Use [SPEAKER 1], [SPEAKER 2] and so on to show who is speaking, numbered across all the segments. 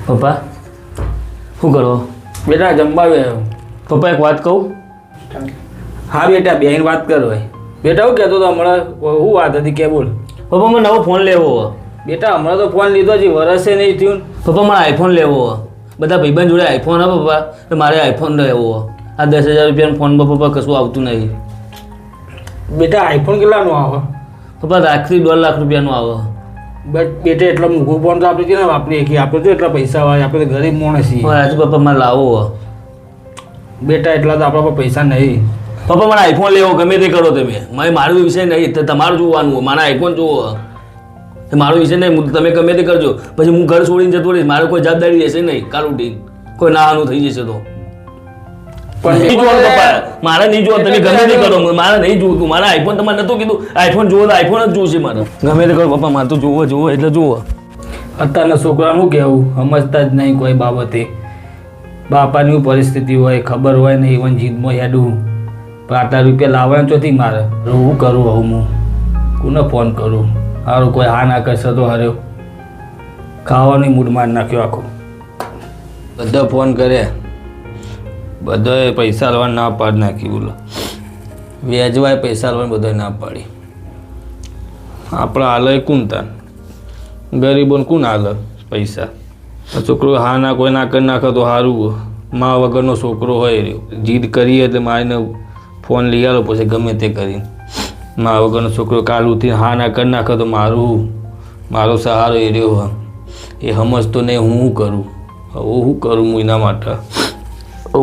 [SPEAKER 1] પપ્પા શું કરો?
[SPEAKER 2] બેટા જમવા આવ્યો.
[SPEAKER 1] પપ્પા એક વાત કહું?
[SPEAKER 2] હા બેટા બેહીને વાત કરો. બેટા હું કહેતો હતો હમણાં શું વાત હતી કે બોલ.
[SPEAKER 1] પપ્પા મને નવો ફોન લેવો.
[SPEAKER 2] બેટા હમણાં તો ફોન લીધો છે વરસે નહીં થયું.
[SPEAKER 1] પપ્પા મારે આઈફોન લેવો. બધા ભાઈબંધ જોડે આઈફોન હે પપ્પા, તો મારે આઈફોન લેવો. આ 10,000 રૂપિયાનો ફોનમાં પપ્પા કશું આવતું નહીં.
[SPEAKER 2] બેટા આઈફોન કેટલાનો આવે?
[SPEAKER 1] પપ્પા રાખથી 2 લાખ રૂપિયાનું આવે.
[SPEAKER 2] બટ બેટા એટલા મોંઘું ફોન તો આપણે છે ને વાપરીએ કે આપણે તો એટલા પૈસા હોય, આપણે તો ગરીબ માણસ છીએ.
[SPEAKER 1] આજે પપ્પા મારે લાવો.
[SPEAKER 2] બેટા એટલા તો આપણા પર પૈસા નહીં.
[SPEAKER 1] પપ્પા મારે આઈફોન લેવો, ગમે તે કરો તમે. મારો વિષય નહીં, તો તમારું જોવાનું. મારે આઈફોન જોવો, મારો વિષય નહીં. તમે ગમે તે કરજો, પછી હું ઘર છોડીને જતો રહીશ. મારે કોઈ જવાબદારી રહેશે નહીં. કાલ ઉઠીને કોઈ નાનું થઈ જશે તો પણ નહીં જોવાનું પપ્પા. મારે નહીં જોવાનું. તમે ગમે તે કરો, મારે નહીં જોવું. મારે આઈફોન તમારે નતું કીધું આઈફોન જોવો તો આઈફોન જ જોશે મારે. ગમે તે કરો પપ્પા, મારે તો જોવો એટલે જોવો.
[SPEAKER 2] અત્યારના છોકરાનું કહેવું સમજતા જ નહીં કોઈ બાબતે. બાપાની પરિસ્થિતિ હોય ખબર હોય ને ઇવન જીદમાં હેડું પણ આટલા રૂપિયા લાવવાનું ચોથી મારે હું કરું. હું કોને ફોન કરું? સારું કોઈ હા ના કરશે તો હાર્યો ખાવાની મૂડ માર નાખ્યો આખો. બધા ફોન કરે, બધાએ પૈસા લેવા ના પાડી નાખી. બોલો વ્યાજવાય પૈસા લેવાની બધાએ ના પાડી. આપણા હાલે કોણ તાન? ગરીબોને કોણ હાલે પૈસા? છોકરો હા ના કોઈ ના કરી નાખે તો સારું. મા વગરનો છોકરો હોય જીદ કરીએ એટલે મારીને ફોન લઈ આલો પછી ગમે તે કરીને. મા વગરનો છોકરો કાલ ઉઠીને હા ના કરી નાખે તો મારો સહારો એ રહ્યો. એ સમજતો નહીં હું શું કરું. હવે શું કરું હું એના માટે?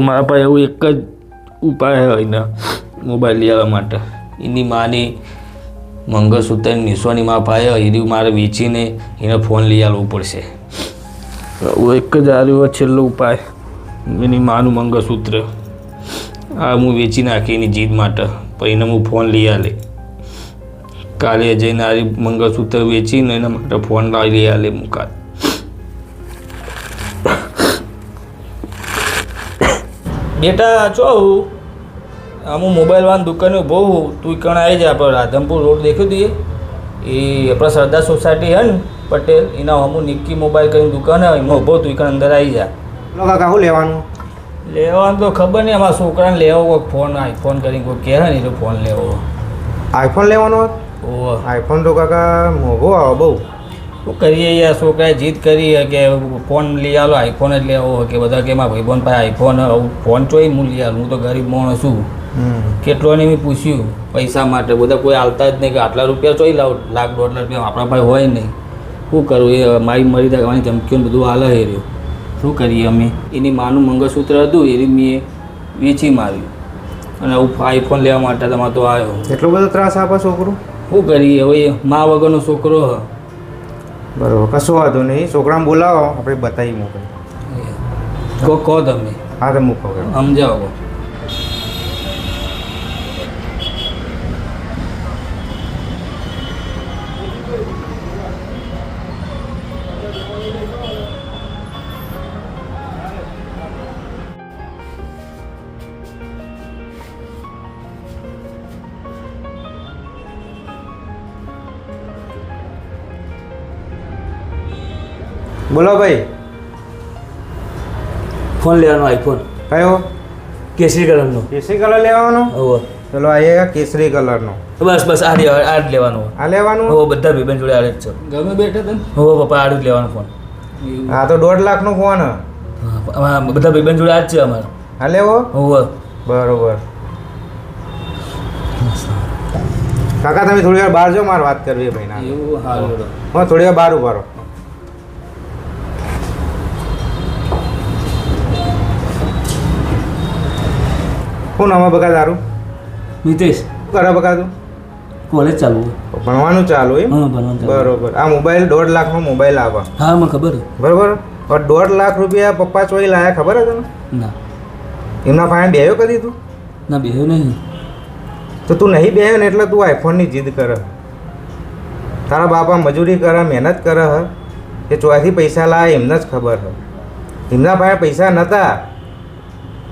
[SPEAKER 2] મારા પાસે એવું એક જ ઉપાય હોય એના મોબાઈલ લઈ આવવા માટે. એની માની મંગળસૂત્ર નિશાની મા પાસે એ મારે વેચીને એને ફોન લઈ આવવું પડશે. એક જ આવ્યો છેલ્લો ઉપાય. એની માનું મંગળસૂત્ર આ હું વેચી નાખી એની જીદ માટે, પછી એને હું ફોન લઈ આલે. કાલે જઈને આ મંગળસૂત્ર વેચીને એના માટે ફોન લઈ આલે હું કાલે. બેટા છો હું મોબાઈલ વાળાની દુકાને બહુ તું કણ આવી જાય. આપણે રાધનપુર રોડ દેખ્યું દઈએ એ આપણા સરદાર સોસાયટી હે ને પટેલ એના અમુક નિક્કી મોબાઈલ કરીને દુકાન હોય એમાં ઉભો તું કણ અંદર આવી જા.
[SPEAKER 3] કાકા શું લેવાનું?
[SPEAKER 2] લેવાનું તો ખબર નહીં. અમારા છોકરાને લેવો કોઈ ફોન આઈફોન કરીને કોઈ કહે ને તો ફોન લેવો.
[SPEAKER 3] આઈફોન લેવાનો?
[SPEAKER 2] ઓહો
[SPEAKER 3] આઈફોન તો કાકા મોંઘો આવે બહુ.
[SPEAKER 2] શું કરીએ યાર, છોકરાએ જીદ કરી કે ફોન લઈ આલો, આઈફોન જ લેવો કે બધા કે મારા ભાઈબંધ પાસે આઈફોન ફોન ચોઈ હું લઈ આલું. હું તો ગરીબ માણસ છું. કેટલોને મેં પૂછ્યું પૈસા માટે, બધા કોઈ આવતા જ નહીં કે આટલા રૂપિયા ચોઈ લાવ, લાખ 1.5 લાખ રૂપિયા આપણા પાસે હોય નહીં. શું કરું? એ મારી મરી જવાની ધમકીઓને બધું હાલે હે રહ્યું. શું કરીએ અમે? એની માનું મંગળસૂત્ર હતું એ મેં વેચી માર્યું અને આઈફોન લેવા માટે તમારે તો આવ્યો.
[SPEAKER 3] એટલો બધો ત્રાસ આપે છોકરું?
[SPEAKER 2] શું કરીએ હવે? મા વગરનો છોકરો હ.
[SPEAKER 3] બરાબર, કશો વાંધો નહીં. છોકરાને બોલાવો, આપણે બતાવી મોકલી.
[SPEAKER 2] કહો તમે.
[SPEAKER 3] હા તો મૂકો
[SPEAKER 2] સમજાવો.
[SPEAKER 3] બોલો ભાઈ.
[SPEAKER 1] ફોન લેવાનો આઈફોન.
[SPEAKER 3] કયો?
[SPEAKER 1] કેસરી કલરનો.
[SPEAKER 3] કેસરી કલર લેવાનો?
[SPEAKER 1] હોવ.
[SPEAKER 3] ચલો આ કેસરી કલરનો.
[SPEAKER 1] બસ આ જ લેવાનો.
[SPEAKER 3] આ લેવાનું?
[SPEAKER 1] હોવ, બધા ભાઈબંધ જોડે આ જ છે.
[SPEAKER 2] ગમે બેઠા તમે?
[SPEAKER 1] હોવ પપ્પા, આ જ લેવાનો ફોન.
[SPEAKER 3] આ તો 1.5 લાખનો ફોન.
[SPEAKER 1] હા બધા ભાઈબંધ જોડે આ જ છે અમારે.
[SPEAKER 3] આ લેવો?
[SPEAKER 1] હોવ.
[SPEAKER 3] બરોબર. કાકા તમે થોડી વાર બહાર જાઓ, મારે વાત કરવી ભાઈ ના.
[SPEAKER 2] એવું હાલ
[SPEAKER 3] હા થોડી વાર બહાર ઉભા રહો. શું નામ બકા તારું?
[SPEAKER 1] મિતેશ.
[SPEAKER 3] શું કરે બકા તું?
[SPEAKER 1] કોલેજ ચાલુ.
[SPEAKER 3] ભણવાનું ચાલુ એમ?
[SPEAKER 1] હા ભણવાનું ચાલુ.
[SPEAKER 3] બરોબર. આ મોબાઈલ 1.5 લાખનો મોબાઈલ આવે.
[SPEAKER 1] હા મને ખબર.
[SPEAKER 3] બરોબર. 1.5 લાખ રૂપિયા પપ્પા ચોઈ લાયા ખબર છે તને?
[SPEAKER 1] ના.
[SPEAKER 3] એમના પાસે બેહ્યો કદી તું?
[SPEAKER 1] ના બેહ્યો નહીં.
[SPEAKER 3] તો તું નહીં બેહ્યો ને એટલે તું આઈફોનની જીદ કરે. તારા બાપા મજૂરી કરે, મહેનત કરે હ એ ચોથી પૈસા લાવે એમને જ ખબર હ. એમના પાસે પૈસા નહોતા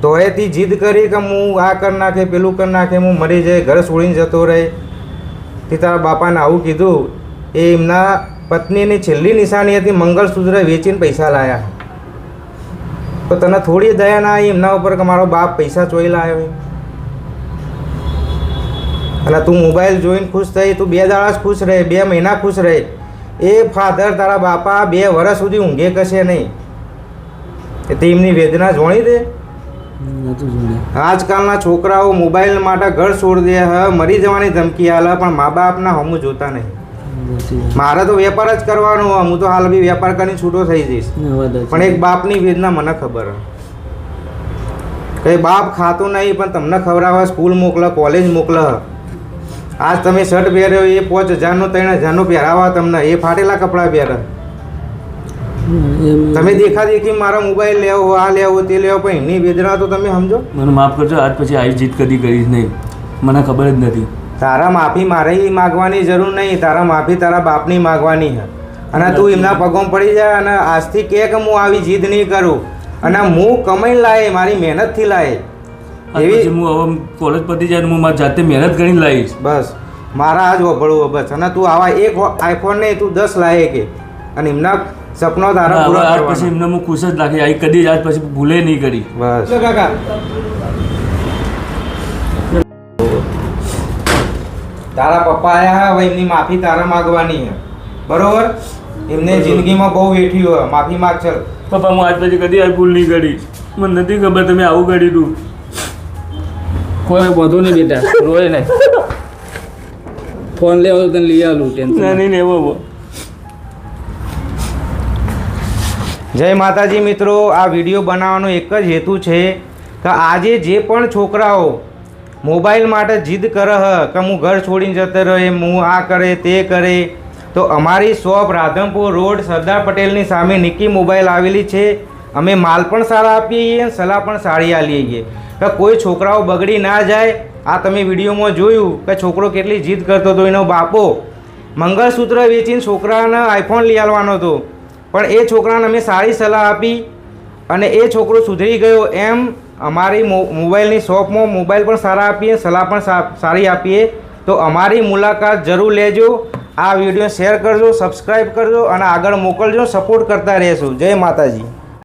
[SPEAKER 3] તો એથી જીદ કરી કે હું આ કરી નાખે પેલું કરી નાખે, હું મરી જાય, ઘર છોડીને જતો રહે. તે તારા બાપાને આવું કીધું. એ એમના પત્નીની છેલ્લી નિશાની હતી મંગળસૂત્ર વેચીને પૈસા લાવ્યા. તો તને થોડી દયા ના આવી એમના ઉપર કે મારો બાપ પૈસા ચોરી લાવ્યો હોય? અને તું મોબાઈલ જોઈને ખુશ થઈ, તું 2 દાડા જ ખુશ રહે, 2 મહિના ખુશ રહે. એ ફાધર તારા બાપા 2 વર્ષ સુધી ઊંઘે કશે નહીં. એ તે એમની વેદના જોણી દે. આજકાલના છોકરાઓ મોબાઈલ માટે ઘર છોડી દે હ, મરી જવાની ધમકી હાલે, પણ મા બાપના હમું જોતા નહીં. મારે તો વેપાર જ કરવાનો, હું તો હાલ બી વેપાર કરીને છૂટો થઈ જઈશ, પણ એક બાપની વેદના મને ખબર હ. કઈ બાપ ખાતું નહીં પણ તમને ખવડાવવા સ્કૂલ મોકલે, કોલેજ મોકલે. આજ તમે શર્ટ પહેર્યો એ 5,000નો 3,000નો પહેરાવા તમને, એ ફાટેલા કપડાં પહેરે. તમે દેખી મારા મોબાઈલ લેવો, આ લેવો, તે લેવો, પણ એમની વેદના તો તમે સમજો.
[SPEAKER 1] મને માફ કરજો, આજ પછી આવી જીત કદી કરીશ નહીં, મને ખબર જ નથી.
[SPEAKER 3] તારા માફી મારે માગવાની જરૂર નહીં, તારા માફી તારા બાપની માગવાની છે. અને તું એમના પગોમાં પડી જાય અને આજથી કહે કે હું આવી જીદ નહીં કરું, અને હું કમાઈને લાવે, મારી મહેનતથી લાવે.
[SPEAKER 1] એવી હું હવે કોલેજ પતી જાય હું મારી જાતે મહેનત કરીને લાવીશ.
[SPEAKER 3] બસ મારા આજ વભળવું બસ. અને તું આવા એક આઈફોન નહીં, તું 10 લાવે કે, અને એમના સપનો તારા પૂરા
[SPEAKER 1] આજ પછી એમને હું ખુશ જ રાખી, આવી કદી આજ પછી ભૂલે નહીં કરી.
[SPEAKER 3] બસ કાકા તારા પપ્પા આયા હવે એમની માફી તારા માગવાની છે, બરોબર? એમને જિંદગીમાં બહુ વેઠી હોય, માફી માગ. ચાલ
[SPEAKER 1] પપ્પા, હું આજ પછી કદી આ ભૂલ નહીં કરી. મને નથી ખબર તમે આવું કરી તું.
[SPEAKER 2] કોઈ બધું નહીં બેટા, રોય નહીં. ફોન લેવો તો તને લઈ આવું, ટેન્શન
[SPEAKER 1] નહીં લેવો.
[SPEAKER 3] જય માતાજી મિત્રો, આ વિડીયો બનાવવાનો એક જ હેતુ છે કે આજે જે પણ છોકરાઓ મોબાઈલ માટે જીદ કરે હ કે હું ઘર છોડીને જતો રહે, હું આ કરે તે કરે, તો અમારી શોપ રાધનપુર રોડ સરદાર પટેલની સામે નિકી મોબાઈલ આવેલી છે. અમે માલ પણ સારા આપીએ છીએ, સલાહ પણ સારી આલીએ છીએ કે કોઈ છોકરાઓ બગડી ના જાય. આ તમે વિડીયોમાં જોયું કે છોકરો કેટલી જીદ કરતો હતો, એનો બાપો મંગળસૂત્ર વેચીને છોકરાને આઈફોન લઈ આવવાનો હતો, પણ એ છોકરાને અમે સારી સલાહ આપી અને એ છોકરો સુધરી ગયો. એમ અમારી મોબાઈલની શોપમાં મોબાઈલ પણ સારા આપીએ, સલાહ પણ સારી આપીએ. તો અમારી મુલાકાત જરૂર લેજો. આ વિડીયો શેર કરજો, સબસ્ક્રાઈબ કરજો અને આગળ મોકલજો. સપોર્ટ કરતા રહેશું. જય માતાજી.